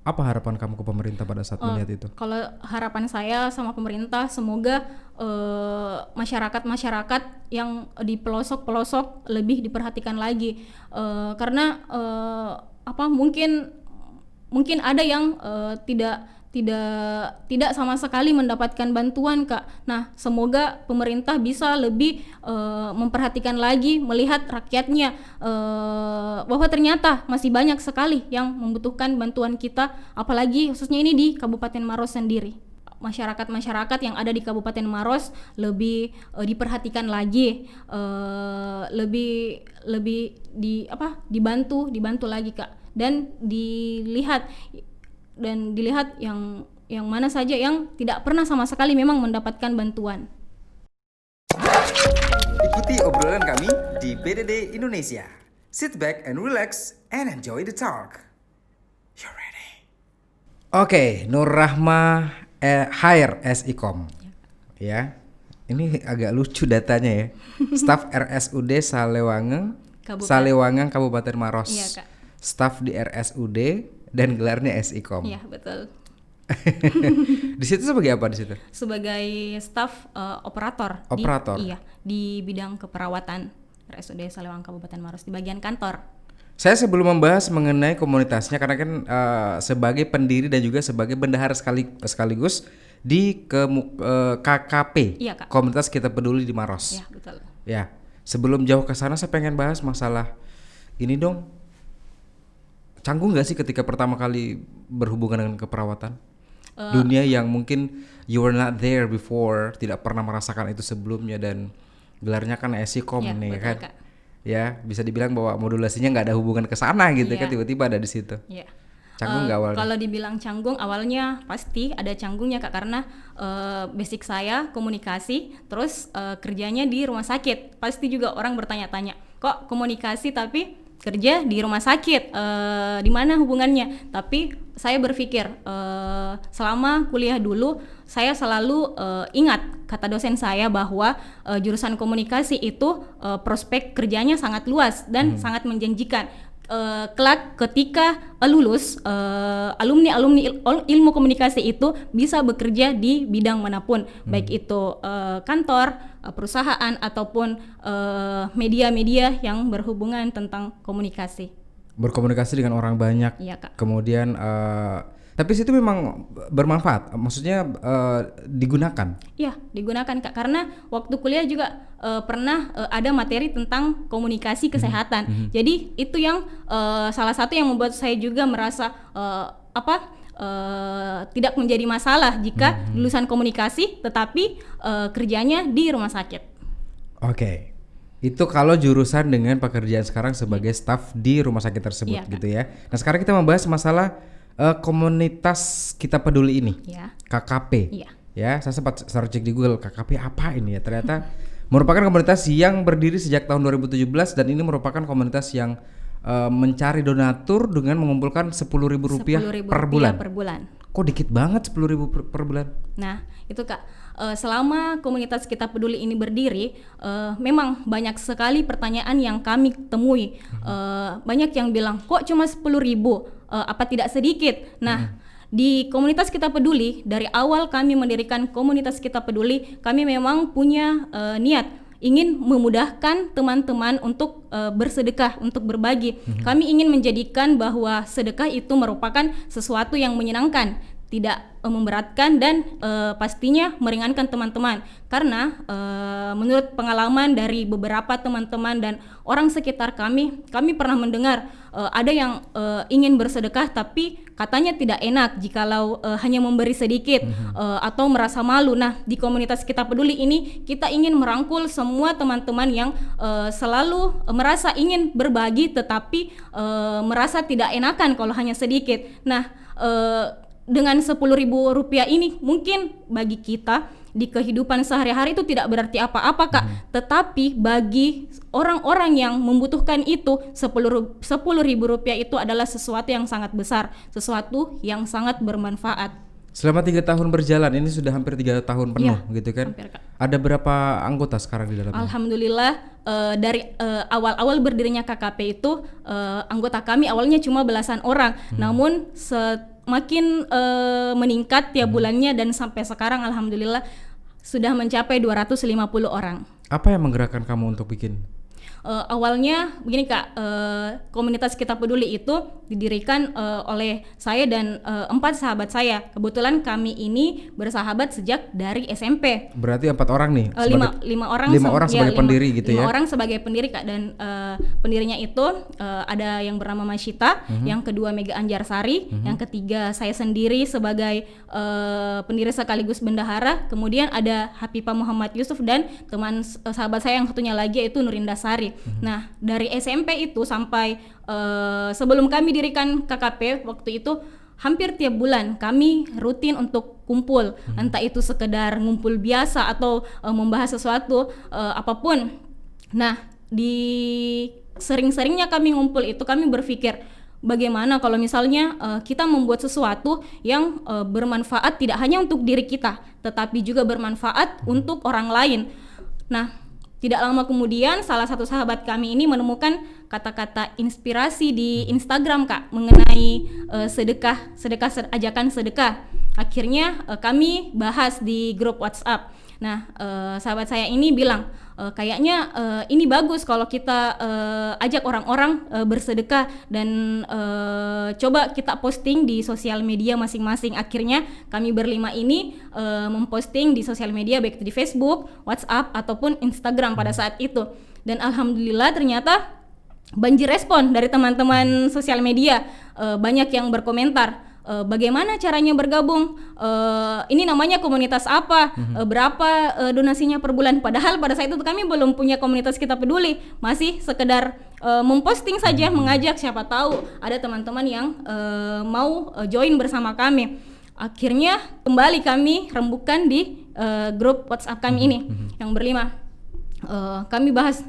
Apa harapan kamu ke pemerintah pada saat melihat itu? Kalau harapan saya sama pemerintah, semoga masyarakat-masyarakat yang di pelosok-pelosok lebih diperhatikan lagi, karena mungkin ada yang tidak sama sekali mendapatkan bantuan, Kak. Nah, semoga pemerintah bisa lebih memperhatikan lagi, melihat rakyatnya, bahwa ternyata masih banyak sekali yang membutuhkan bantuan kita, apalagi khususnya ini di Kabupaten Maros sendiri. Masyarakat-masyarakat yang ada di Kabupaten Maros lebih diperhatikan lagi, lebih dibantu lagi, Kak, dan dilihat yang mana saja yang tidak pernah sama sekali memang mendapatkan bantuan. Ikuti obrolan kami di PDD Indonesia. Sit back and relax and enjoy the talk. You ready? Oke, Nur Rahma hire as Ikom. Ya. Ini agak lucu datanya ya. Staf RSUD Salewangang Kabupaten Maros. Iya, Kak. Staf di RSUD dan gelarnya SIKOM. Iya, betul. Di situ sebagai apa di situ? Sebagai staf operator. Operator. Di bidang keperawatan RSUD Salewangang Kabupaten Maros di bagian kantor. Saya sebelum membahas mengenai komunitasnya, karena kan sebagai pendiri dan juga sebagai bendahara sekaligus di KKP, Iya, Kak. Komunitas Kita Peduli di Maros. Iya, betul. Ya, sebelum jauh ke sana saya pengen bahas masalah ini dong. Canggung nggak sih ketika pertama kali berhubungan dengan keperawatan? Dunia yang mungkin you were not there before, tidak pernah merasakan itu sebelumnya, dan gelarnya kan SIKOM Ya, nih betul, kan. Kak. Ya, bisa dibilang bahwa modulasinya nggak ada hubungan ke sana gitu kan, tiba-tiba ada di situ. Ya. Canggung nggak awalnya? Kalau dibilang canggung, awalnya pasti ada canggungnya, Kak, karena basic saya komunikasi, terus kerjanya di rumah sakit. Pasti juga orang bertanya-tanya, kok komunikasi tapi kerja di rumah sakit, di mana hubungannya? Tapi saya berpikir selama kuliah dulu saya selalu ingat kata dosen saya bahwa jurusan komunikasi itu prospek kerjanya sangat luas dan sangat menjanjikan. Kelak ketika lulus, alumni ilmu komunikasi itu bisa bekerja di bidang manapun, baik itu kantor, perusahaan ataupun media-media yang berhubungan tentang komunikasi. Berkomunikasi dengan orang banyak. Iya, Kak. Kemudian tapi situ memang bermanfaat, maksudnya digunakan. Iya, digunakan, Kak, karena waktu kuliah juga pernah ada materi tentang komunikasi kesehatan. Jadi itu yang salah satu yang membuat saya juga merasa tidak menjadi masalah jika lulusan komunikasi tetapi kerjanya di rumah sakit. Oke. Itu kalau jurusan dengan pekerjaan sekarang sebagai staf di rumah sakit tersebut, Iya, Kak. gitu ya. Nah, sekarang kita membahas masalah komunitas Kita Peduli ini, Iya. KKP. Iya. Ya, saya sempat searching di Google, KKP apa ini ya? Ternyata merupakan komunitas yang berdiri sejak tahun 2017 dan ini merupakan komunitas yang mencari donatur dengan mengumpulkan Rp10.000 per bulan. Per bulan. Kok dikit banget 10.000 per bulan? Nah, itu, Kak, selama komunitas Kita Peduli ini berdiri, memang banyak sekali pertanyaan yang kami temui. Banyak yang bilang, kok cuma 10.000? Apa tidak sedikit? Nah, di komunitas Kita Peduli, dari awal kami mendirikan komunitas Kita Peduli, kami memang punya niat ingin memudahkan teman-teman untuk bersedekah, untuk berbagi. Kami ingin menjadikan bahwa sedekah itu merupakan sesuatu yang menyenangkan, tidak memberatkan dan pastinya meringankan teman-teman. Karena menurut pengalaman dari beberapa teman-teman dan orang sekitar kami pernah mendengar ada yang ingin bersedekah tapi katanya tidak enak jikalau hanya memberi sedikit atau merasa malu. Nah, di komunitas Kita Peduli ini kita ingin merangkul semua teman-teman yang selalu merasa ingin berbagi tetapi merasa tidak enakan kalau hanya sedikit. Nah, dengan Rp10.000 ini mungkin bagi kita di kehidupan sehari-hari itu tidak berarti apa-apa, Kak. Tetapi bagi orang-orang yang membutuhkan itu Rp10.000 itu adalah sesuatu yang sangat besar, sesuatu yang sangat bermanfaat. Selama 3 tahun berjalan, ini sudah hampir 3 tahun penuh, Iya, gitu kan? hampir, Kak. Ada berapa anggota sekarang di dalamnya? Alhamdulillah dari awal-awal berdirinya KKP itu anggota kami awalnya cuma belasan orang, namun semakin meningkat tiap bulannya dan sampai sekarang alhamdulillah sudah mencapai 250 orang. Apa yang menggerakkan kamu untuk bikin? Awalnya begini Kak, komunitas Kita Peduli itu didirikan oleh saya dan 4 sahabat saya. Kebetulan kami ini bersahabat sejak dari SMP. Berarti 4 orang nih? Lima orang sebagai pendiri gitu ya? 5 orang sebagai pendiri Kak, dan pendirinya itu ada yang bernama Masyita, yang kedua Mega Anjarsari, yang ketiga saya sendiri sebagai pendiri sekaligus bendahara, kemudian ada Hapipah Muhammad Yusuf dan teman sahabat saya yang satunya lagi yaitu Nurinda Sari. Nah dari SMP itu sampai sebelum kami dirikan KKP waktu itu hampir tiap bulan kami rutin untuk kumpul, entah itu sekedar ngumpul biasa atau membahas sesuatu apapun. Nah di sering-seringnya kami ngumpul itu kami berpikir bagaimana kalau misalnya kita membuat sesuatu yang bermanfaat tidak hanya untuk diri kita tetapi juga bermanfaat untuk orang lain. Nah tidak lama kemudian salah satu sahabat kami ini menemukan kata-kata inspirasi di Instagram Kak mengenai ajakan sedekah. Akhirnya kami bahas di grup WhatsApp. Nah sahabat saya ini bilang kayaknya ini bagus kalau kita ajak orang-orang bersedekah dan coba kita posting di sosial media masing-masing. Akhirnya kami berlima ini memposting di sosial media baik itu di Facebook, WhatsApp ataupun Instagram pada saat itu. Dan alhamdulillah ternyata banjir respon dari teman-teman sosial media. Banyak yang berkomentar bagaimana caranya bergabung, ini namanya komunitas apa, berapa donasinya per bulan. Padahal pada saat itu kami belum punya komunitas Kita Peduli, masih sekedar memposting saja, mengajak siapa tahu ada teman-teman yang mau join bersama kami. Akhirnya kembali kami rembukan di grup WhatsApp kami ini yang berlima. Kami bahas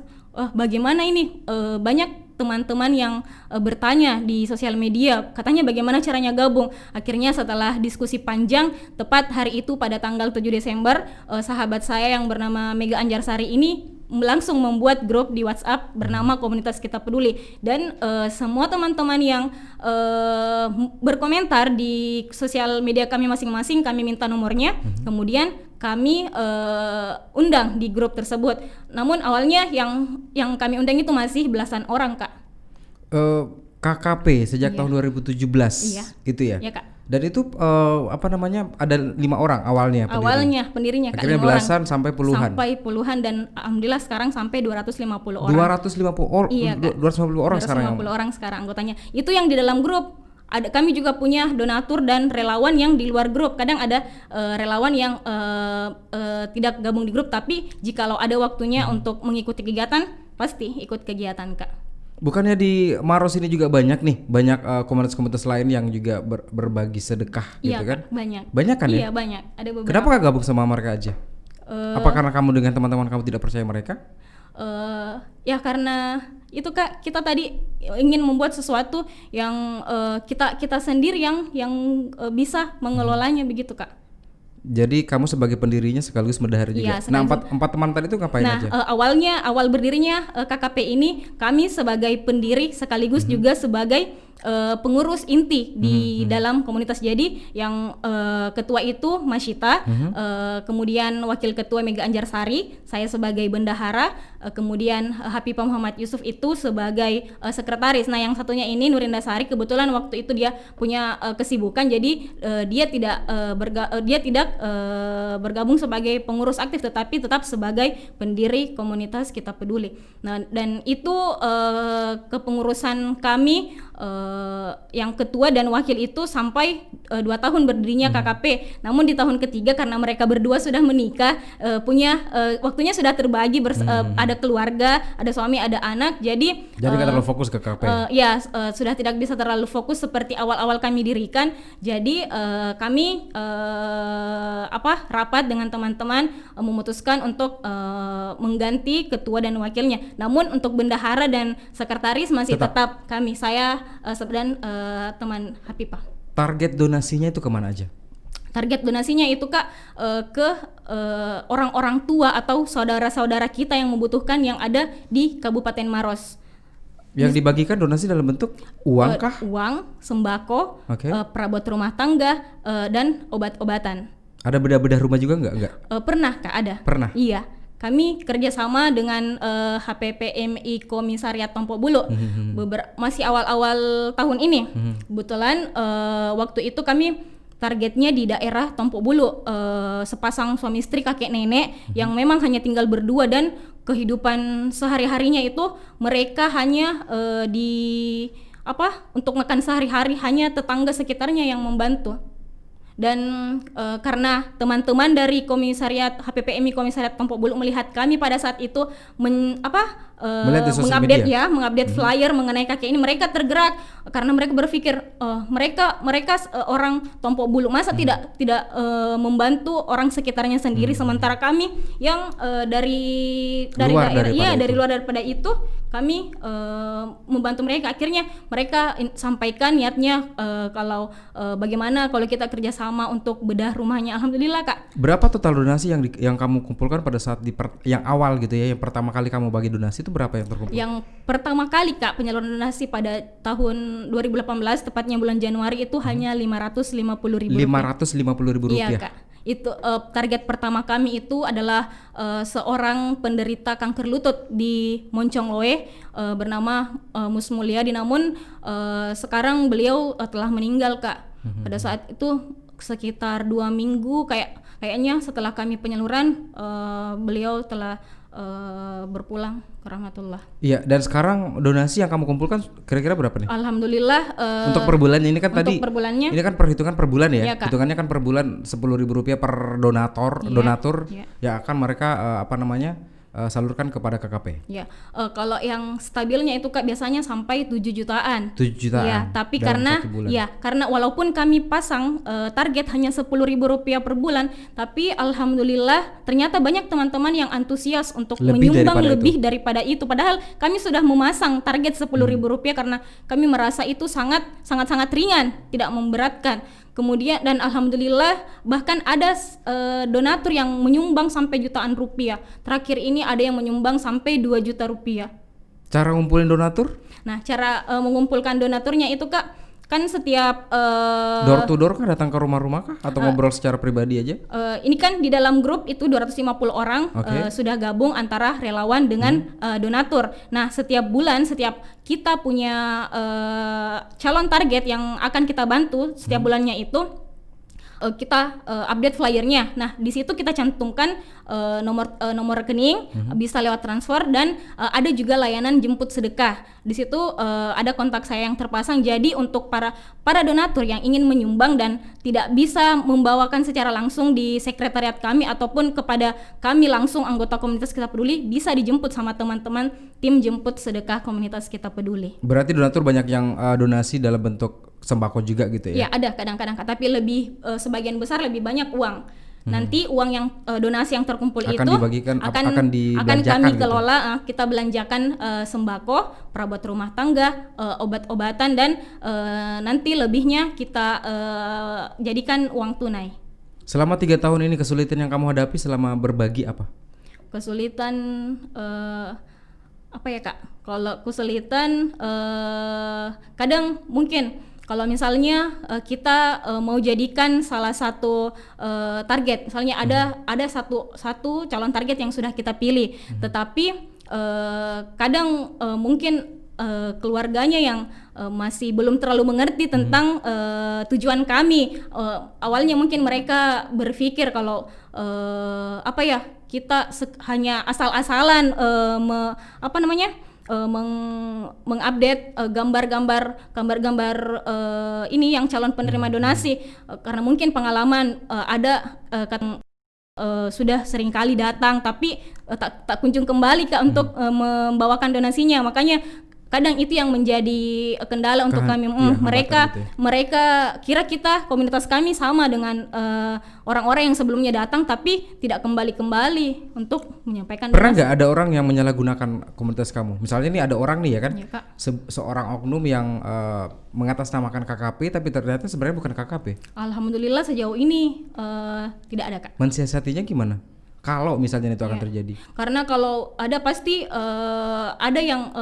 bagaimana ini, banyak teman-teman yang bertanya di sosial media katanya bagaimana caranya gabung. Akhirnya setelah diskusi panjang, tepat hari itu pada tanggal 7 Desember sahabat saya yang bernama Mega Anjarsari ini langsung membuat grup di WhatsApp bernama Komunitas Kita Peduli. Dan semua teman-teman yang berkomentar di sosial media kami masing-masing kami minta nomornya, kemudian kami undang di grup tersebut. Namun awalnya yang kami undang itu masih belasan orang Kak. KKP sejak tahun 2017 gitu ya? Iya Kak. Dan itu ada 5 orang awalnya pendirinya Kak. Akhirnya belasan sampai puluhan. Sampai puluhan dan alhamdulillah sekarang sampai 250 orang. 250 orang. Iya, 250 orang sekarang. 250 orang sekarang anggotanya. Itu yang di dalam grup. Kami juga punya donatur dan relawan yang di luar grup. Kadang ada relawan yang tidak gabung di grup, tapi jikalau ada waktunya untuk mengikuti kegiatan, pasti ikut kegiatan Kak. Bukannya di Maros ini juga banyak komunitas-komunitas lain yang juga berbagi sedekah gitu kan? Banyak. Banyak kan ya? Iya banyak. Ada beberapa. Kenapa gak gabung sama mereka aja? Apa karena kamu dengan teman-teman kamu tidak percaya mereka? Ya karena itu Kak, kita tadi ingin membuat sesuatu yang kita sendiri yang bisa mengelolanya begitu Kak. Jadi kamu sebagai pendirinya sekaligus bendahara juga. Iya, nah empat teman tadi itu ngapain aja? Awal berdirinya KKP ini kami sebagai pendiri sekaligus juga sebagai pengurus inti di dalam komunitas. Jadi yang ketua itu Masyita, kemudian wakil ketua Mega Anjarsari, saya sebagai bendahara, kemudian Hapipah Muhammad Yusuf itu sebagai sekretaris. Nah yang satunya ini Nurinda Sari, kebetulan waktu itu dia punya kesibukan, jadi dia tidak bergabung sebagai pengurus aktif tetapi tetap sebagai pendiri komunitas Kita Peduli. Nah dan itu kepengurusan kami yang ketua dan wakil itu sampai 2 tahun berdirinya KKP. Namun di tahun ketiga karena mereka berdua sudah menikah, waktunya sudah terbagi, ada keluarga, ada suami, ada anak, jadi nggak terlalu fokus ke KKP. Sudah tidak bisa terlalu fokus seperti awal-awal kami dirikan. Jadi kami rapat dengan teman-teman memutuskan untuk mengganti ketua dan wakilnya. Namun untuk bendahara dan sekretaris masih tetap kami, saya dan teman Hapipah. Target donasinya itu kemana aja? Target donasinya itu Kak ke orang-orang tua atau saudara-saudara kita yang membutuhkan yang ada di Kabupaten Maros. Yang dibagikan donasi dalam bentuk uang kah? Uang, sembako, Oke. perabot rumah tangga, dan obat-obatan. Ada bedah-bedah rumah juga nggak? Nggak. Pernah Kak, ada. Pernah? Iya. Kami kerjasama dengan HPPMI Komisariat Tompo Bulu masih awal-awal tahun ini. Kebetulan waktu itu kami targetnya di daerah Tompo Bulu, sepasang suami istri kakek nenek yang memang hanya tinggal berdua dan kehidupan sehari-harinya itu mereka hanya untuk makan sehari-hari hanya tetangga sekitarnya yang membantu. Dan karena teman-teman dari komisariat HPPMI Komisariat Tompo Bulu melihat kami pada saat itu Melihat di sosial media. mengupdate flyer mengenai kakek ini, mereka tergerak karena mereka berpikir mereka orang Tompo Bulu masa tidak membantu orang sekitarnya sendiri, sementara kami yang dari luar daripada itu kami membantu mereka. Akhirnya mereka sampaikan niatnya kalau bagaimana kalau kita kerjasama untuk bedah rumahnya. Alhamdulillah Kak. Berapa total donasi yang kamu kumpulkan pada saat yang awal gitu ya, yang pertama kali kamu bagi donasi itu berapa yang terkumpul? Yang pertama kali Kak penyaluran donasi pada tahun 2018 tepatnya bulan Januari itu hanya 550.000 rupiah. 550.000 rupiah. Iya Kak. Itu target pertama kami itu adalah seorang penderita kanker lutut di Moncongloe bernama Mus Mulyadi, namun sekarang beliau telah meninggal Kak. Pada saat itu sekitar 2 minggu kayaknya setelah kami penyaluran beliau telah berpulang ke rahmatullah. Iya, dan sekarang donasi yang kamu kumpulkan kira-kira berapa nih? Alhamdulillah untuk per bulan ini kan untuk tadi per bulannya, ini kan perhitungan per bulan ya. Iya, Kak. Hitungannya kan per bulan 10.000 rupiah per donatur Iya. yang akan mereka salurkan kepada KKP. Ya, kalau yang stabilnya itu Kak biasanya sampai 7 jutaan. 7 jutaan. Ya, tapi dalam karena satu bulan. karena walaupun kami pasang target hanya 10.000 rupiah per bulan, tapi alhamdulillah ternyata banyak teman-teman yang antusias untuk menyumbang lebih daripada itu. Padahal kami sudah memasang target 10.000 rupiah karena kami merasa itu sangat ringan, tidak memberatkan. Kemudian dan alhamdulillah bahkan ada donatur yang menyumbang sampai jutaan rupiah. Terakhir ini ada yang menyumbang sampai 2 juta rupiah. Cara ngumpulin donatur? Nah, cara mengumpulkan donaturnya itu Kak, kan setiap door to door kah, datang ke rumah-rumah kah atau ngobrol secara pribadi aja? Ini kan di dalam grup itu 250 orang sudah gabung antara relawan dengan donatur. Nah, setiap bulan setiap kita punya calon target yang akan kita bantu setiap bulannya itu kita update flyernya. Nah, di situ kita cantumkan nomor rekening, bisa lewat transfer dan ada juga layanan jemput sedekah. Di situ ada kontak saya yang terpasang. Jadi untuk para donatur yang ingin menyumbang dan tidak bisa membawakan secara langsung di sekretariat kami ataupun kepada kami langsung anggota komunitas Kita Peduli, bisa dijemput sama teman-teman tim jemput sedekah komunitas Kita Peduli. Berarti donatur banyak yang donasi dalam bentuk sembako juga gitu ya? Ya ada kadang-kadang, tapi lebih sebagian besar lebih banyak uang. Nanti uang yang donasi yang terkumpul akan itu dibagikan, akan kami gitu. kelola, kita belanjakan sembako, perabot rumah tangga, obat-obatan dan nanti lebihnya kita jadikan uang tunai. Selama 3 tahun ini kesulitan yang kamu hadapi selama berbagi apa? Kesulitan apa ya Kak? Kalau kesulitan kadang mungkin kalau misalnya kita mau jadikan salah satu target, misalnya ada satu calon target yang sudah kita pilih, tetapi kadang mungkin keluarganya yang masih belum terlalu mengerti tentang tujuan kami. Awalnya mungkin mereka berpikir kalau kita hanya asal-asalan mengupdate gambar-gambar ini yang calon penerima donasi, karena mungkin pengalaman sudah sering kali datang tapi tak kunjung kembali Kak untuk membawakan donasinya. Makanya kadang itu yang menjadi kendala untuk kami. Iya, Mereka hambatan gitu ya. mereka kira kita komunitas kami sama dengan orang-orang yang sebelumnya datang tapi tidak kembali untuk menyampaikan Pernah donasi. nggak ada orang yang menyalahgunakan komunitas kamu? Misalnya nih ada orang nih ya kan, Iya, Kak. seorang oknum yang mengatasnamakan KKP tapi ternyata sebenarnya bukan KKP. Alhamdulillah sejauh ini tidak ada, Kak. Mensiasatinya gimana? Kalau misalnya itu akan terjadi. Karena kalau ada pasti ada yang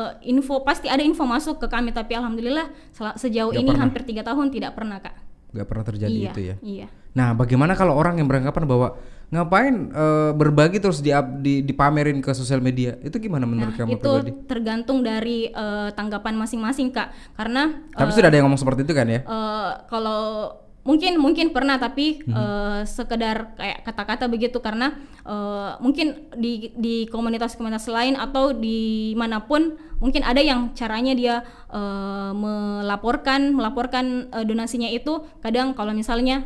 pasti ada info masuk ke kami, tapi alhamdulillah sejauh Nggak ini pernah. hampir 3 tahun tidak pernah, Kak. Nggak pernah terjadi Iya, itu ya. iya. Nah, bagaimana kalau orang yang beranggapan bahwa ngapain berbagi terus dipamerin ke sosial media? Itu gimana menurut kamu Itu pribadi? tergantung dari tanggapan masing-masing, Kak. Karena Tapi sudah ada yang ngomong seperti itu kan ya? kalau mungkin pernah, tapi sekedar kayak kata-kata begitu, karena mungkin di komunitas-komunitas lain atau dimanapun mungkin ada yang caranya dia melaporkan donasinya itu kadang kalau misalnya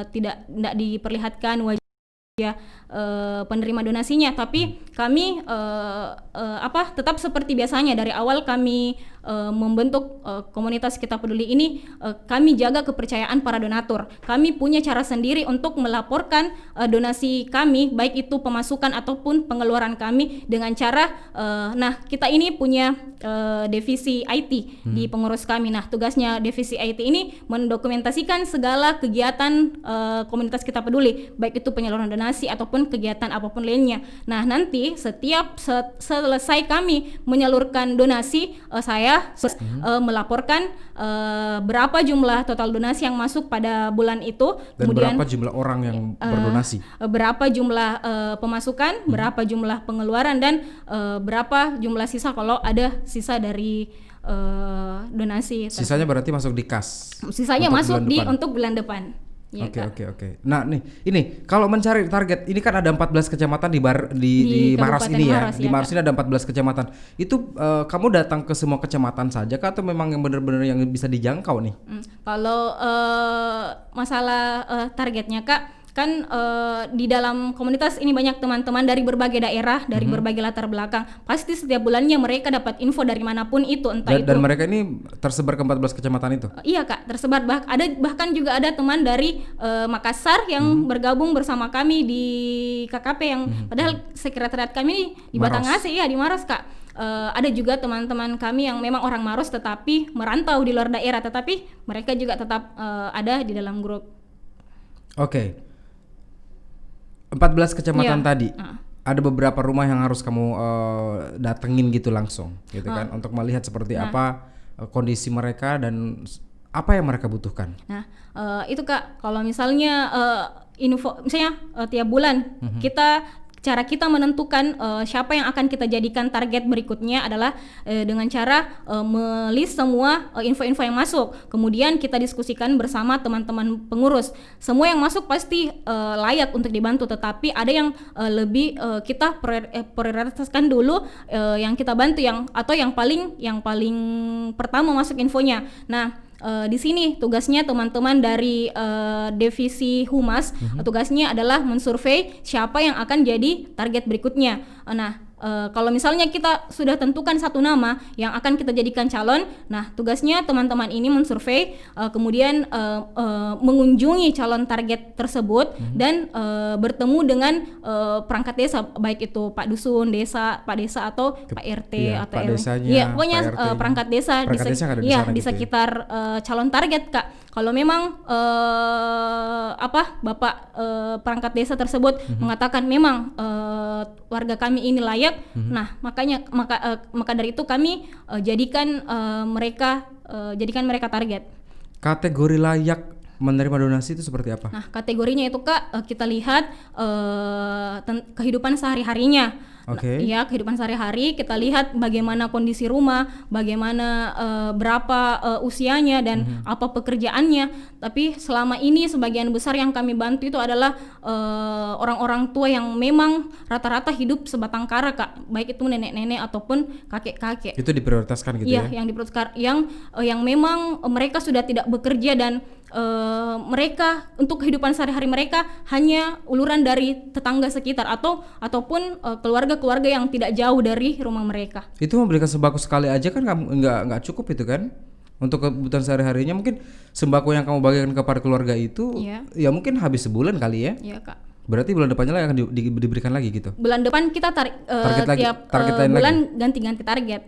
tidak diperlihatkan wajah penerima donasinya, tapi kami tetap seperti biasanya. Dari awal kami membentuk komunitas Kita Peduli ini, kami jaga kepercayaan para donatur. Kami punya cara sendiri untuk melaporkan donasi kami, baik itu pemasukan ataupun pengeluaran kami dengan cara kita ini punya divisi IT di pengurus kami. Nah, tugasnya divisi IT ini mendokumentasikan segala kegiatan komunitas Kita Peduli, baik itu penyaluran donasi ataupun kegiatan apapun lainnya. Nah, nanti setiap selesai kami menyalurkan donasi, saya melaporkan berapa jumlah total donasi yang masuk pada bulan itu, Dan kemudian berapa jumlah orang yang berdonasi? berapa jumlah pemasukan, berapa jumlah pengeluaran, dan berapa jumlah sisa kalau ada sisa dari donasi. Sisanya berarti masuk di kas. Sisanya untuk masuk bulan depan. untuk bulan depan. Ya, Kak. Oke. Nah, nih, ini kalau mencari target, ini kan ada 14 kecamatan di Maros Kabupaten ini ya. Maros, Di ya, Maros Kak. ini ada 14 kecamatan. Itu kamu datang ke semua kecamatan saja kah, atau memang yang benar-benar yang bisa dijangkau nih? Kalau masalah targetnya, Kak, kan di dalam komunitas ini banyak teman-teman dari berbagai daerah, dari berbagai latar belakang. Pasti setiap bulannya mereka dapat info dari manapun itu, entah itu. Dan mereka ini tersebar ke 14 kecamatan itu? Iya, Kak, tersebar. Bahkan juga ada teman dari Makassar yang bergabung bersama kami di KKP yang padahal sekretariat kami di Maros. Batanghari, ya di Maros, Kak. Ada juga teman-teman kami yang memang orang Maros tetapi merantau di luar daerah, tetapi mereka juga tetap ada di dalam grup. Oke. 14 kecamatan Iya. tadi. Ada beberapa rumah yang harus kamu datengin gitu langsung, gitu kan, untuk melihat seperti apa kondisi mereka dan apa yang mereka butuhkan. Nah, itu, Kak, kalau misalnya info, misalnya tiap bulan cara kita menentukan siapa yang akan kita jadikan target berikutnya adalah dengan cara melist semua info-info yang masuk. Kemudian kita diskusikan bersama teman-teman pengurus. Semua yang masuk pasti layak untuk dibantu, tetapi ada yang lebih kita prioritaskan dulu yang kita bantu, yang paling pertama masuk infonya. Nah, di sini tugasnya teman-teman dari divisi humas, tugasnya adalah mensurvei siapa yang akan jadi target berikutnya. Nah, kalau misalnya kita sudah tentukan satu nama yang akan kita jadikan calon, nah tugasnya teman-teman ini mensurvei, kemudian mengunjungi calon target tersebut dan bertemu dengan perangkat desa, baik itu Pak Dusun, Pak Desa atau Pak RT iya, atau Pak RW. desanya, Iya, pokoknya Pak RT-nya. perangkat desa Perangkat desa yang ada di iya, sana di gitu ya. sekitar calon target, Kak. Kalau memang Bapak perangkat desa tersebut mengatakan memang warga kami ini layak, nah maka dari itu kami jadikan mereka target. Kategori layak menerima donasi itu seperti apa? Nah, kategorinya itu, Kak, kita lihat kehidupan sehari-harinya. Oke. Iya, kehidupan sehari-hari, kita lihat bagaimana kondisi rumah, bagaimana berapa usianya dan apa pekerjaannya. Tapi selama ini sebagian besar yang kami bantu itu adalah orang-orang tua yang memang rata-rata hidup sebatang kara, Kak. Baik itu nenek-nenek ataupun kakek-kakek. Itu diprioritaskan gitu Iya, ya? yang diperlukan, yang memang mereka sudah tidak bekerja dan mereka untuk kehidupan sehari-hari mereka hanya uluran dari tetangga sekitar ataupun keluarga-keluarga yang tidak jauh dari rumah mereka. Itu memberikan sembako sekali aja kan nggak cukup itu kan? Untuk kebutuhan sehari-harinya mungkin sembako yang kamu bagikan kepada keluarga itu ya mungkin habis sebulan kali ya? Iya Kak. Berarti bulan depannya lagi akan diberikan lagi gitu? Bulan depan kita tiap bulan ganti-ganti target.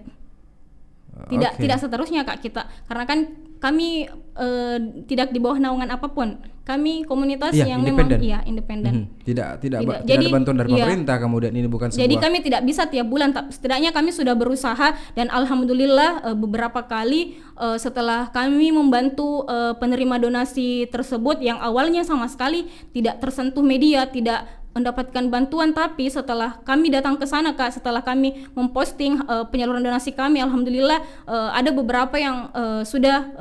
Tidak seterusnya Kak kita, karena kan kami tidak di bawah naungan apapun. Kami komunitas yang independen. memang independen. Tidak ada bantuan dari pemerintah, kemudian ini bukan sebuah. Jadi kami tidak bisa tiap bulan, setidaknya kami sudah berusaha dan alhamdulillah beberapa kali setelah kami membantu penerima donasi tersebut yang awalnya sama sekali tidak tersentuh media, tidak mendapatkan bantuan, tapi setelah kami datang ke sana Kak, setelah kami memposting penyaluran donasi kami, alhamdulillah ada beberapa yang sudah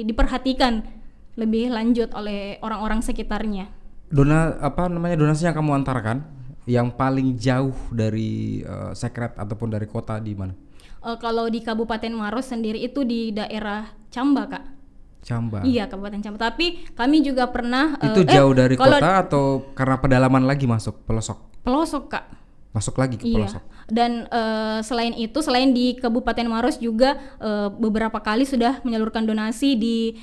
diperhatikan lebih lanjut oleh orang-orang sekitarnya. Donasi yang kamu antarkan yang paling jauh dari Sekret ataupun dari kota di mana? Kalau di Kabupaten Maros sendiri itu di daerah Camba Kak. Camba. Iya, Kabupaten Camba. Tapi kami juga pernah itu jauh dari kota atau karena pedalaman lagi masuk pelosok? Pelosok Kak. Masuk lagi ke pelosok. Dan selain itu, selain di Kabupaten Maros juga beberapa kali sudah menyalurkan donasi di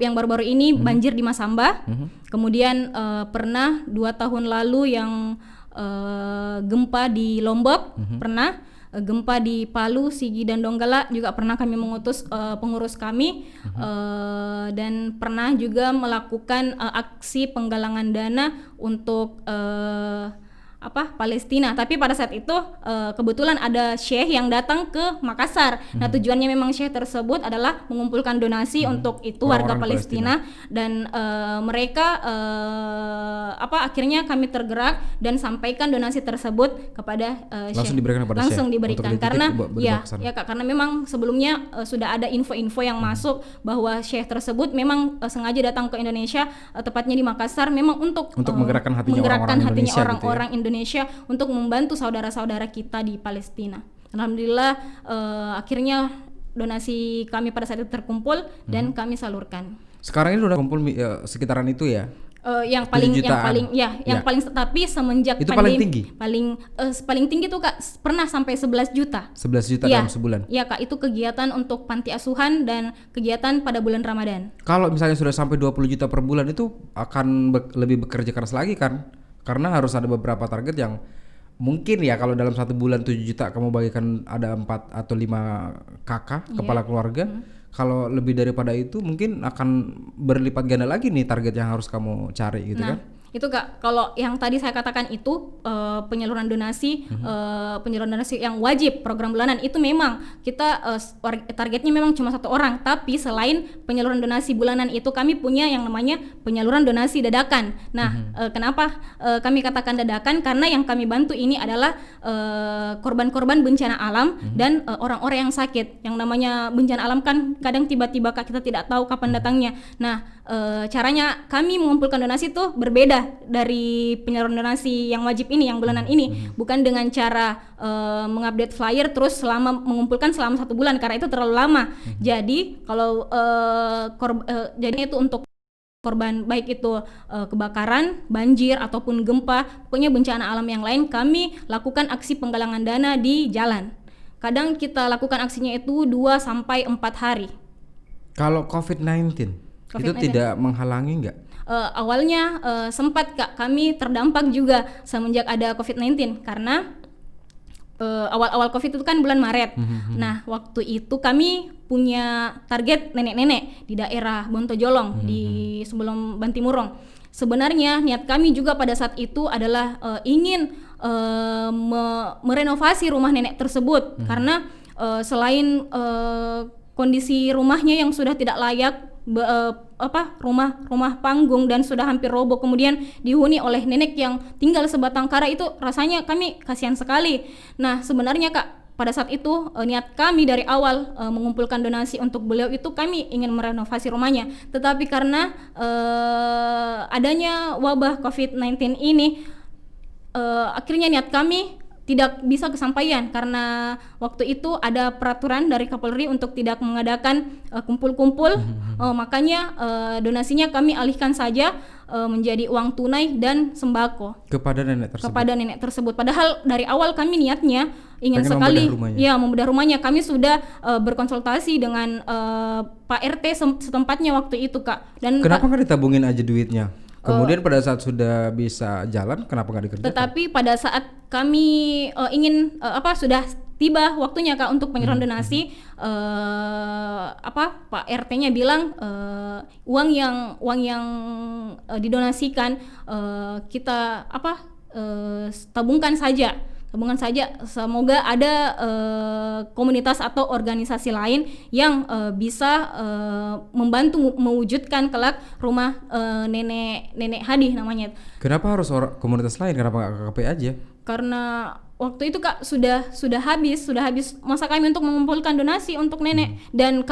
yang baru-baru ini banjir di Masamba. Kemudian pernah 2 tahun lalu yang gempa di Lombok, pernah gempa di Palu, Sigi dan Donggala juga pernah kami mengutus pengurus kami dan pernah juga melakukan aksi penggalangan dana untuk Palestina. Tapi pada saat itu kebetulan ada syekh yang datang ke Makassar. Nah, tujuannya memang syekh tersebut adalah mengumpulkan donasi untuk itu warga Palestina. Dan mereka akhirnya kami tergerak dan sampaikan donasi tersebut kepada langsung syekh. Diberikan kepada langsung syekh diberikan karena Kak, karena memang sebelumnya sudah ada info-info yang masuk bahwa syekh tersebut memang sengaja datang ke Indonesia, tepatnya di Makassar, memang untuk menggerakkan hatinya orang-orang Indonesia untuk membantu saudara-saudara kita di Palestina. Alhamdulillah akhirnya donasi kami pada saat itu terkumpul dan kami salurkan. Sekarang ini udah kumpul sekitaran itu ya? Yang paling tapi semenjak itu pandemi paling tinggi tuh Kak, pernah sampai 11 juta. 11 juta dalam sebulan. Iya Kak, itu kegiatan untuk panti asuhan dan kegiatan pada bulan Ramadan. Kalau misalnya sudah sampai 20 juta per bulan itu akan lebih bekerja keras lagi kan? Karena harus ada beberapa target yang mungkin ya kalau dalam 1 bulan 7 juta kamu bagikan ada 4 atau 5 kakak kepala keluarga. Kalau lebih daripada itu mungkin akan berlipat ganda lagi nih target yang harus kamu cari gitu kan. Itu Kak, kalau yang tadi saya katakan itu penyaluran donasi yang wajib program bulanan itu memang kita targetnya memang cuma 1 orang, tapi selain penyaluran donasi bulanan itu kami punya yang namanya penyaluran donasi dadakan. Nah, kenapa kami katakan dadakan? Karena yang kami bantu ini adalah korban-korban bencana alam dan orang-orang yang sakit. Yang namanya bencana alam kan kadang tiba-tiba Kak, kita tidak tahu kapan datangnya. Nah, caranya kami mengumpulkan donasi tuh berbeda dari penyaluran donasi yang wajib ini, yang bulanan ini, bukan dengan cara mengupdate flyer terus mengumpulkan selama 1 bulan karena itu terlalu lama. Jadi kalau jadi itu untuk korban baik itu kebakaran, banjir ataupun gempa, pokoknya bencana alam yang lain, kami lakukan aksi penggalangan dana di jalan. Kadang kita lakukan aksinya itu 2 sampai 4 hari. Kalau COVID-19 itu tidak menghalangi nggak? Awalnya sempat Kak, kami terdampak juga semenjak ada COVID-19 karena awal-awal COVID itu kan bulan Maret. Nah, waktu itu kami punya target nenek-nenek di daerah Bontojolong di sebelum Bantimurong. Sebenarnya niat kami juga pada saat itu adalah ingin merenovasi rumah nenek tersebut karena selain kondisi rumahnya yang sudah tidak layak, rumah panggung dan sudah hampir roboh, kemudian dihuni oleh nenek yang tinggal sebatang kara, itu rasanya kami kasihan sekali. Nah, sebenarnya Kak, pada saat itu niat kami dari awal mengumpulkan donasi untuk beliau itu kami ingin merenovasi rumahnya, tetapi karena adanya wabah COVID-19 ini akhirnya niat kami tidak bisa kesampaian karena waktu itu ada peraturan dari Kapolri untuk tidak mengadakan kumpul-kumpul. Makanya donasinya kami alihkan saja menjadi uang tunai dan sembako Kepada nenek tersebut. kepada nenek tersebut. Padahal dari awal kami niatnya ingin Pengen sekali membedah rumahnya. ya membedah rumahnya. Kami sudah berkonsultasi dengan Pak RT setempatnya waktu itu, Kak. Dan Kenapa nggak ditabungin aja duitnya? Kemudian pada saat sudah bisa jalan, kenapa nggak dikerjakan? tetapi pada saat kami ingin sudah tiba waktunya, Kak, untuk penyerahan donasi, Pak RT-nya bilang uang yang didonasikan kita tabungkan saja. Semoga ada komunitas atau organisasi lain yang bisa membantu mewujudkan kelak rumah nenek Hadi namanya. Kenapa harus komunitas lain? Kenapa nggak KKP aja? Karena waktu itu, Kak, sudah habis masa kami untuk mengumpulkan donasi untuk nenek, dan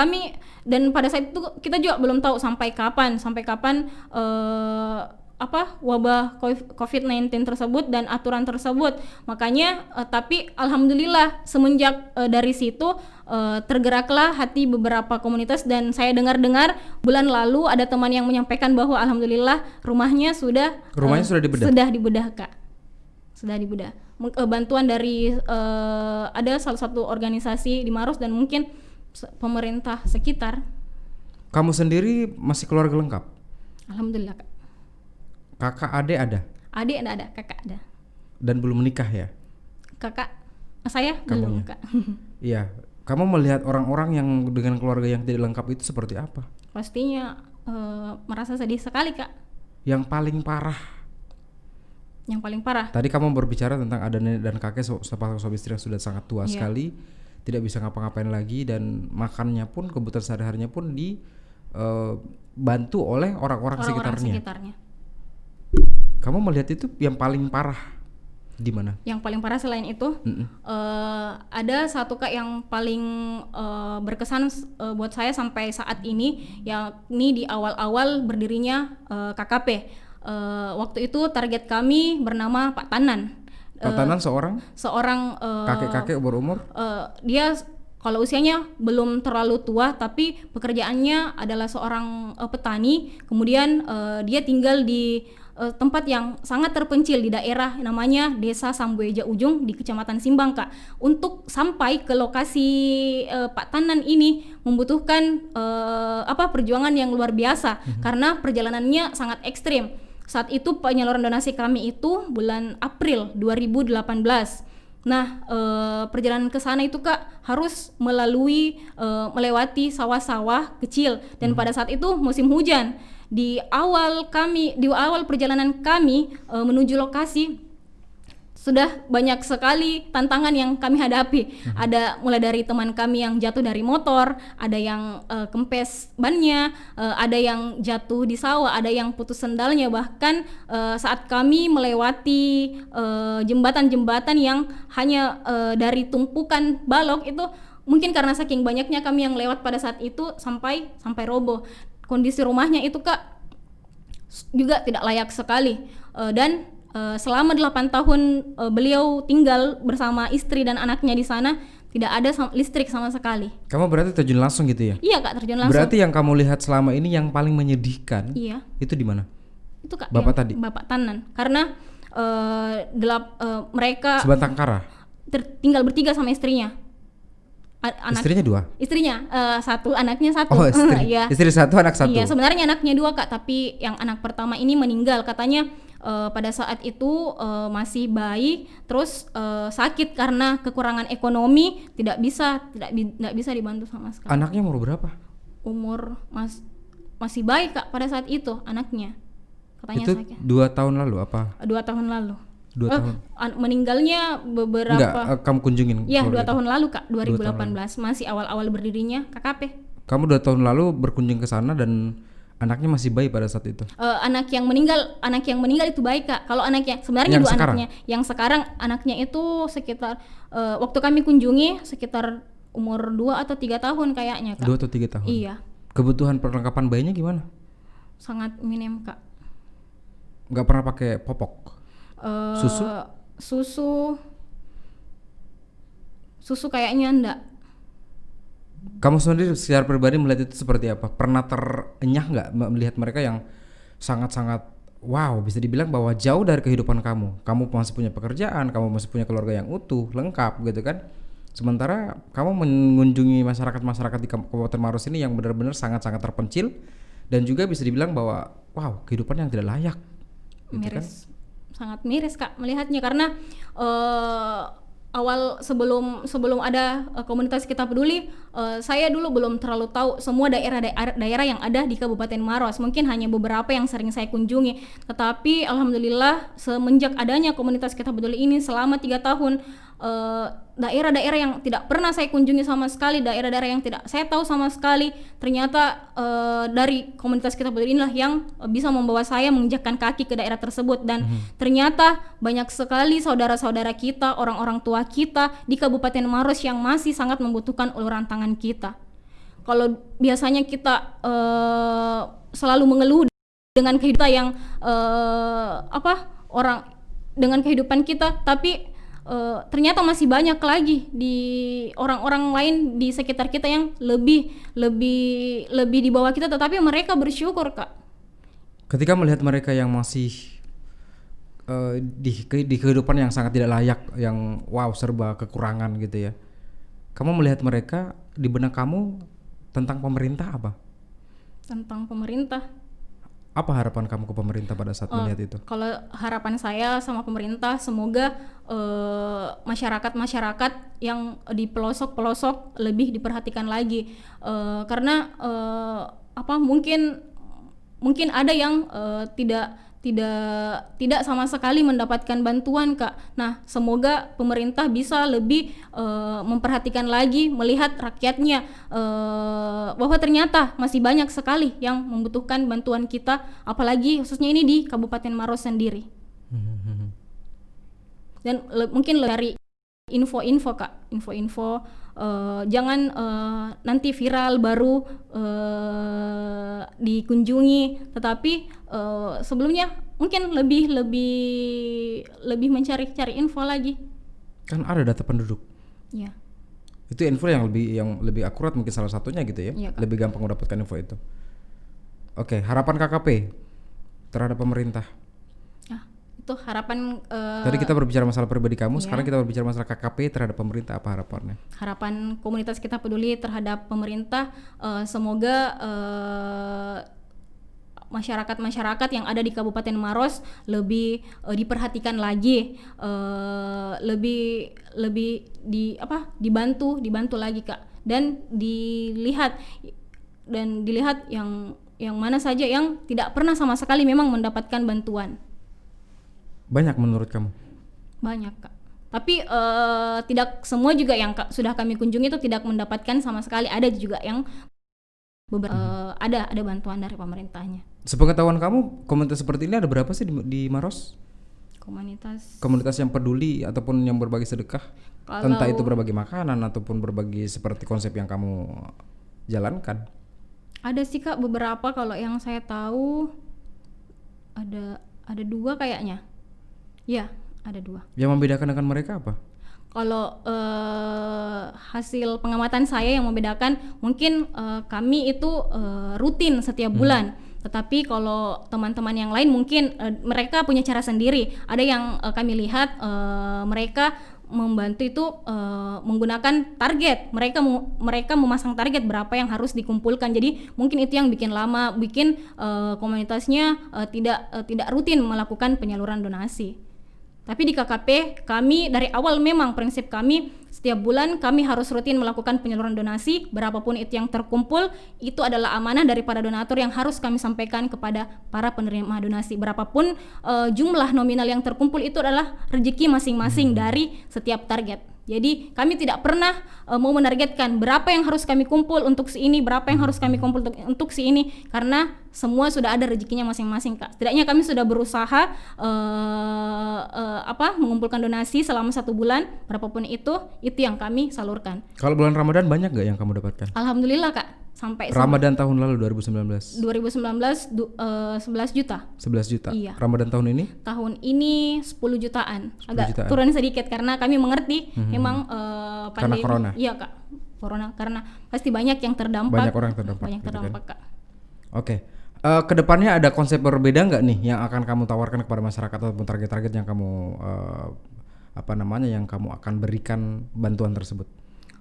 pada saat itu kita juga belum tahu sampai kapan wabah COVID-19 tersebut dan aturan tersebut. Makanya tapi alhamdulillah semenjak dari situ tergeraklah hati beberapa komunitas, dan saya dengar-dengar bulan lalu ada teman yang menyampaikan bahwa alhamdulillah rumahnya sudah dibedah. Sudah dibedah, Kak. Sudah dibedah. Bantuan dari ada salah satu organisasi di Maros dan mungkin pemerintah sekitar. Kamu sendiri masih keluarga lengkap? Alhamdulillah, Kak. Kakak, adik ada? Adik ada, kakak ada. Dan belum menikah ya? Kakak saya belum, Kak. Iya. Kamu melihat orang-orang yang dengan keluarga yang tidak lengkap itu seperti apa? Pastinya merasa sedih sekali, Kak. Yang paling parah? Tadi kamu berbicara tentang ada nenek dan kakek sepasang suami istri yang sudah sangat tua sekali, tidak bisa ngapa-ngapain lagi, dan makannya pun, kebutuhan sehari-harinya pun dibantu oleh orang-orang sekitarnya. Kamu melihat itu yang paling parah di mana? Yang paling parah selain itu, ada satu, Kak, yang paling berkesan buat saya sampai saat ini, yakni di awal-awal berdirinya KKP. Waktu itu target kami bernama Pak Tanan. Pak Tanan seorang kakek-kakek berumur? Dia kalau usianya belum terlalu tua, tapi pekerjaannya adalah seorang petani. Kemudian dia tinggal di tempat yang sangat terpencil di daerah namanya Desa Sambueja Ujung di Kecamatan Simbang, Kak. Untuk sampai ke lokasi Pak Tanan ini membutuhkan perjuangan yang luar biasa karena perjalanannya sangat ekstrim. Saat itu penyaluran donasi kami itu bulan April 2018. Nah, perjalanan ke sana itu, Kak, harus melewati sawah-sawah kecil, dan pada saat itu musim hujan. Di awal perjalanan kami menuju lokasi sudah banyak sekali tantangan yang kami hadapi. Ada mulai dari teman kami yang jatuh dari motor, ada yang kempes bannya, ada yang jatuh di sawah, ada yang putus sendalnya. Bahkan saat kami melewati jembatan-jembatan yang hanya dari tumpukan balok itu, mungkin karena saking banyaknya kami yang lewat pada saat itu sampai roboh. Kondisi rumahnya itu, Kak, juga tidak layak sekali, dan selama 8 tahun beliau tinggal bersama istri dan anaknya di sana, tidak ada listrik sama sekali. Kamu berarti terjun langsung gitu ya? Iya, Kak, terjun langsung. Berarti yang kamu lihat selama ini yang paling menyedihkan, iya, itu di mana? Itu, Kak, Bapak tadi? Bapak Tanan. Karena mereka Sebatang kara? tinggal bertiga sama istrinya. Istrinya 2? Istrinya satu, anaknya satu. Oh, istri 1, anak 1. Iya, sebenarnya anaknya 2, Kak, tapi yang anak pertama ini meninggal. Katanya pada saat itu masih bayi, terus sakit karena kekurangan ekonomi, tidak bisa dibantu sama sekali. Anaknya umur berapa? Umur masih bayi, Kak, pada saat itu anaknya. Katanya itu sakit. 2 tahun lalu apa? 2 tahun lalu. 2 tahun. Meninggalnya beberapa. Enggak, kamu kunjungin? Iya, 2 tahun lalu, Kak, 2018, masih awal-awal berdirinya KKP. Kamu 2 tahun lalu berkunjung ke sana dan anaknya masih bayi pada saat itu? Anak yang meninggal itu baik, Kak. Kalau anaknya sebenarnya yang 2 sekarang? anaknya. Yang sekarang anaknya itu sekitar waktu kami kunjungi sekitar umur 2 atau 3 tahun kayaknya, Kak. 2 atau 3 tahun? Iya. Kebutuhan perlengkapan bayinya gimana? Sangat minim, Kak. Nggak pernah pakai popok? Susu? Susu susu kayaknya enggak. Kamu sendiri secara pribadi melihat itu seperti apa? Pernah terenyah nggak melihat mereka yang sangat-sangat wow, bisa dibilang bahwa jauh dari kehidupan kamu. Kamu masih punya pekerjaan, kamu masih punya keluarga yang utuh, lengkap gitu kan. Sementara kamu mengunjungi masyarakat-masyarakat di Kabupaten Maros ini yang benar-benar sangat-sangat terpencil dan juga bisa dibilang bahwa wow, kehidupan yang tidak layak. Gitu Miris, sangat miris Kak melihatnya karena awal sebelum ada komunitas Kita Peduli, saya dulu belum terlalu tahu semua daerah yang ada di Kabupaten Maros. Mungkin hanya beberapa yang sering saya kunjungi. Tetapi alhamdulillah semenjak adanya komunitas Kita Peduli ini selama 3 tahun, daerah-daerah yang tidak pernah saya kunjungi sama sekali, daerah-daerah yang tidak saya tahu sama sekali, ternyata dari komunitas Kita Peduli inilah yang bisa membawa saya menginjakkan kaki ke daerah tersebut. Dan ternyata banyak sekali saudara-saudara kita, orang-orang tua kita di Kabupaten Maros yang masih sangat membutuhkan uluran tangan kita. Kalau biasanya kita selalu mengeluh dengan kehidupan yang dengan kehidupan kita, tapi ternyata masih banyak lagi di orang-orang lain di sekitar kita yang lebih di bawah kita, tetapi mereka bersyukur Kak. Ketika melihat mereka yang masih di kehidupan yang sangat tidak layak, yang wow serba kekurangan gitu ya, kamu melihat mereka, di benak kamu tentang pemerintah apa? Tentang pemerintah, apa harapan kamu ke pemerintah pada saat melihat itu? kalau harapan saya sama pemerintah, semoga masyarakat yang di pelosok-pelosok lebih diperhatikan lagi, karena mungkin ada yang tidak sama sekali mendapatkan bantuan Kak. Nah, semoga pemerintah bisa lebih memperhatikan lagi, melihat rakyatnya, bahwa ternyata masih banyak sekali yang membutuhkan bantuan kita, apalagi khususnya ini di Kabupaten Maros sendiri. Dan mungkin dari info-info Kak, info-info, jangan nanti viral baru dikunjungi, tetapi sebelumnya mungkin lebih mencari info lagi. Kan ada data penduduk. Ya. Itu info yang lebih akurat mungkin salah satunya gitu ya. Iya, Kak. Lebih gampang mendapatkan info itu. Oke, harapan KKP terhadap pemerintah. Itu harapan Tadi kita berbicara masalah pribadi kamu, iya. sekarang kita berbicara masalah KKP terhadap pemerintah, apa harapannya? Harapan komunitas Kita Peduli terhadap pemerintah, semoga masyarakat yang ada di Kabupaten Maros lebih diperhatikan lagi, lebih dibantu lagi Kak, dan dilihat yang mana saja yang tidak pernah sama sekali memang mendapatkan bantuan. Banyak menurut kamu? Banyak Kak, tapi tidak semua juga yang sudah kami kunjungi itu tidak mendapatkan sama sekali. Ada juga yang ada bantuan dari pemerintahnya. Sepengetahuan kamu, komunitas seperti ini ada berapa sih di Maros? Komunitas yang peduli ataupun yang berbagi sedekah, entah itu berbagi makanan ataupun berbagi seperti konsep yang kamu jalankan. Ada sih Kak beberapa, kalau yang saya tahu ada 2 kayaknya. Ya, ada 2. Yang membedakan dengan mereka apa? Kalau hasil pengamatan saya yang membedakan, mungkin kami itu rutin setiap bulan. Tetapi kalau teman-teman yang lain mungkin mereka punya cara sendiri. Ada yang kami lihat mereka membantu itu menggunakan target. Mereka memasang target berapa yang harus dikumpulkan. Jadi mungkin itu yang bikin lama, bikin komunitasnya tidak rutin melakukan penyaluran donasi. Tapi di KKP kami dari awal memang prinsip kami setiap bulan kami harus rutin melakukan penyaluran donasi, berapapun itu yang terkumpul itu adalah amanah daripada donatur yang harus kami sampaikan kepada para penerima donasi. Berapapun jumlah nominal yang terkumpul itu adalah rezeki masing-masing dari setiap target. Jadi kami tidak pernah mau menargetkan berapa yang harus kami kumpul untuk si ini, berapa yang harus kami kumpul untuk si ini, karena semua sudah ada rezekinya masing-masing Kak. Setidaknya kami sudah berusaha mengumpulkan donasi selama 1 bulan, berapapun itu yang kami salurkan. Kalau bulan Ramadan banyak gak yang kamu dapatkan? Alhamdulillah Kak, sampai Ramadan tahun lalu 2019 11 juta. 11 juta. Iya. Ramadan tahun ini? Tahun ini 10 jutaan. 10 Agak jutaan. turun sedikit karena kami mengerti memang Karena pandemi. corona? Iya Kak, corona, karena pasti banyak yang terdampak. Banyak orang terdampak, Banyak gitu kan. terdampak Kak. Oke. Kedepannya ada konsep berbeda nggak nih yang akan kamu tawarkan kepada masyarakat ataupun target-target yang kamu yang kamu akan berikan bantuan tersebut?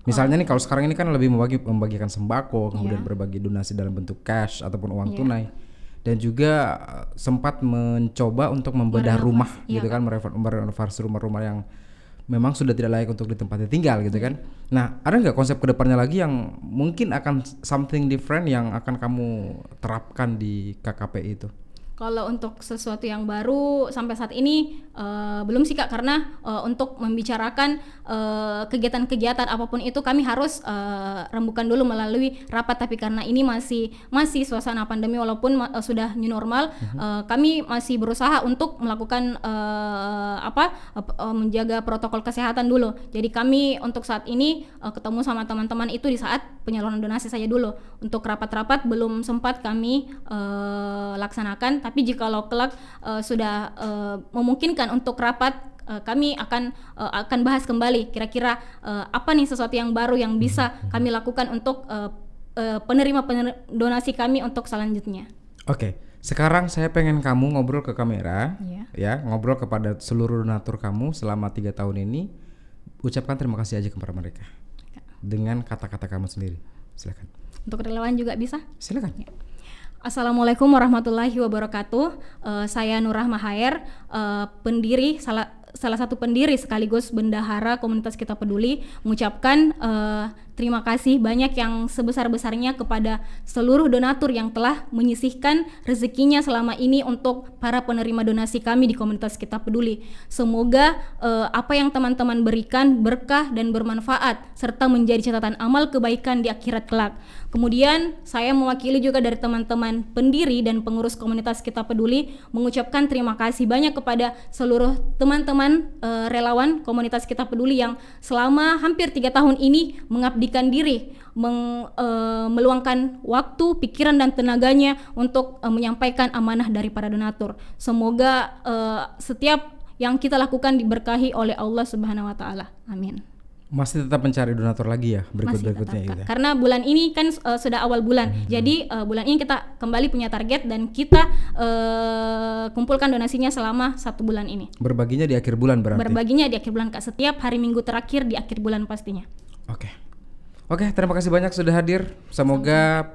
Misalnya nih kalau sekarang ini kan lebih membagikan sembako, kemudian berbagi donasi dalam bentuk cash ataupun uang tunai, dan juga sempat mencoba untuk membedah rumah gitu kan, merenovasi rumah-rumah yang memang sudah tidak layak untuk ditempati tinggal gitu kan. Nah, ada nggak konsep kedepannya lagi yang mungkin akan something different yang akan kamu terapkan di KKPI itu? Kalau untuk sesuatu yang baru sampai saat ini belum sih Kak, karena untuk membicarakan kegiatan-kegiatan apapun itu kami harus rembukan dulu melalui rapat, tapi karena ini masih suasana pandemi walaupun sudah new normal, kami masih berusaha untuk melakukan menjaga protokol kesehatan dulu. Jadi kami untuk saat ini ketemu sama teman-teman itu di saat penyaluran donasi saja dulu. Untuk rapat-rapat belum sempat kami laksanakan, tapi jikalau kelak sudah memungkinkan untuk rapat, kami akan bahas kembali kira-kira apa nih sesuatu yang baru yang bisa kami lakukan untuk penerima donasi kami untuk selanjutnya. Oke, sekarang saya pengen kamu ngobrol ke kamera, ya, ngobrol kepada seluruh donatur kamu selama 3 tahun ini. Ucapkan terima kasih aja kepada mereka dengan kata-kata kamu sendiri. Silakan. Untuk relawan juga bisa? Silakan. Ya. Assalamualaikum warahmatullahi wabarakatuh. Saya Nurah Mahaer, pendiri salah satu pendiri sekaligus bendahara komunitas Kita Peduli, mengucapkan terima kasih banyak yang sebesar-besarnya kepada seluruh donatur yang telah menyisihkan rezekinya selama ini untuk para penerima donasi kami di komunitas Kita Peduli. Semoga apa yang teman-teman berikan berkah dan bermanfaat serta menjadi catatan amal kebaikan di akhirat kelak. Kemudian saya mewakili juga dari teman-teman pendiri dan pengurus komunitas Kita Peduli mengucapkan terima kasih banyak kepada seluruh teman-teman relawan komunitas Kita Peduli yang selama hampir 3 tahun ini mengabdikan diri, meluangkan waktu, pikiran dan tenaganya untuk menyampaikan amanah dari para donatur. Semoga setiap yang kita lakukan diberkahi oleh Allah Subhanahu wa taala. Amin. Masih tetap mencari donatur lagi ya berikutnya gitu. Karena bulan ini kan sudah awal bulan. Jadi bulan ini kita kembali punya target dan kita kumpulkan donasinya selama 1 bulan ini. Berbaginya di akhir bulan berarti. Berbaginya di akhir bulan Kak, setiap hari Minggu terakhir di akhir bulan pastinya. Oke, terima kasih banyak sudah hadir. Semoga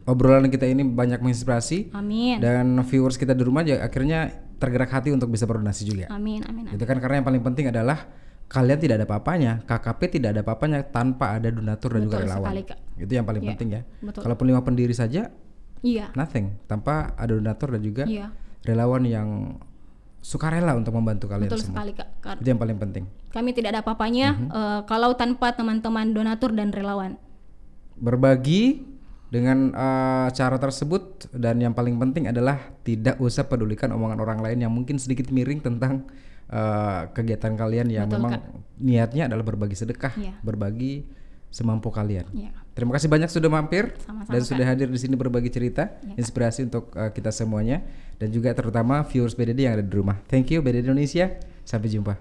obrolan kita ini banyak menginspirasi. Amin. Dan viewers kita di rumah juga akhirnya tergerak hati untuk bisa berdonasi juga. Amin. Itu kan karena yang paling penting adalah kalian tidak ada apa-apanya, KKP tidak ada apa-apanya tanpa ada donatur dan juga relawan. Sekali, Kak. Itu yang paling penting ya. Betul. Kalaupun 5 pendiri saja, nothing. Tanpa ada donatur dan juga relawan yang sukarela untuk membantu kalian Betul semua. sekali Kak. Itu yang paling penting. Kami tidak ada apa-apanya kalau tanpa teman-teman donatur dan relawan. Berbagi dengan cara tersebut, dan yang paling penting adalah tidak usah pedulikan omongan orang lain yang mungkin sedikit miring tentang kegiatan kalian yang Betul, memang Kak. niatnya adalah berbagi sedekah, berbagi semampu kalian. Terima kasih banyak sudah mampir. Sama-sama, dan Kak. sudah hadir di sini berbagi cerita, inspirasi untuk kita semuanya, dan juga terutama viewers BDD yang ada di rumah. Thank you BDD Indonesia. Sampai jumpa.